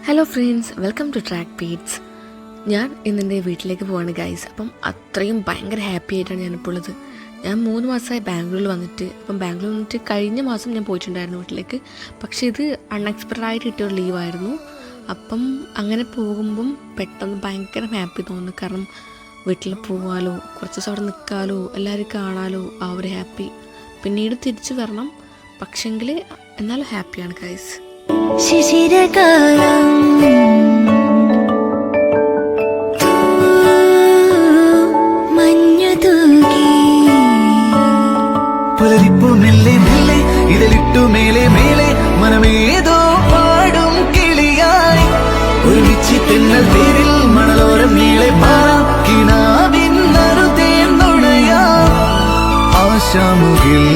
Hello friends, welcome to Track Beats. ഞാൻ ഇന്നെൻ്റെ വീട്ടിലേക്ക് പോവാണ് ഗൈസ്. അപ്പം അത്രയും ഭയങ്കര ഹാപ്പി ആയിട്ടാണ് ഞാനിപ്പോൾ ഉള്ളത്. ഞാൻ 3 മാസമായി ബാംഗ്ലൂരിൽ വന്നിട്ട്. അപ്പം ബാംഗ്ലൂർ വന്നിട്ട് കഴിഞ്ഞ മാസം ഞാൻ പോയിട്ടുണ്ടായിരുന്നു വീട്ടിലേക്ക്. പക്ഷേ ഇത് അൺഎക്സ്പെക്റ്റഡ് ആയിട്ട് കിട്ടിയൊരു ലീവായിരുന്നു. അപ്പം അങ്ങനെ പോകുമ്പം പെട്ടെന്ന് ഭയങ്കര ഹാപ്പി തോന്നുന്നു. കാരണം വീട്ടിൽ പോകാലോ, കുറച്ച് ദിവസം അവിടെ നിൽക്കാലോ, എല്ലാവരും കാണാലോ, ആ ഒരു ഹാപ്പി. പിന്നീട് തിരിച്ചു വരണം, പക്ഷെങ്കിൽ എന്നാലും ഹാപ്പിയാണ് ഗൈസ്. ശിശിരകാലം മഞ്ഞു തൂകി പുലരിപ്പു മെല്ലെ മെല്ലെ ഇതിലിട്ടു മേലെ മേലെ മനമേതോ പാടും കിളിയായി ഒരുമിച്ച് തെന്നൽ പേരിൽ മണലോരം മേലെ പാടാം കിനാവിൻ നറുതേൻ നുണയാം ആശാമുകിൽ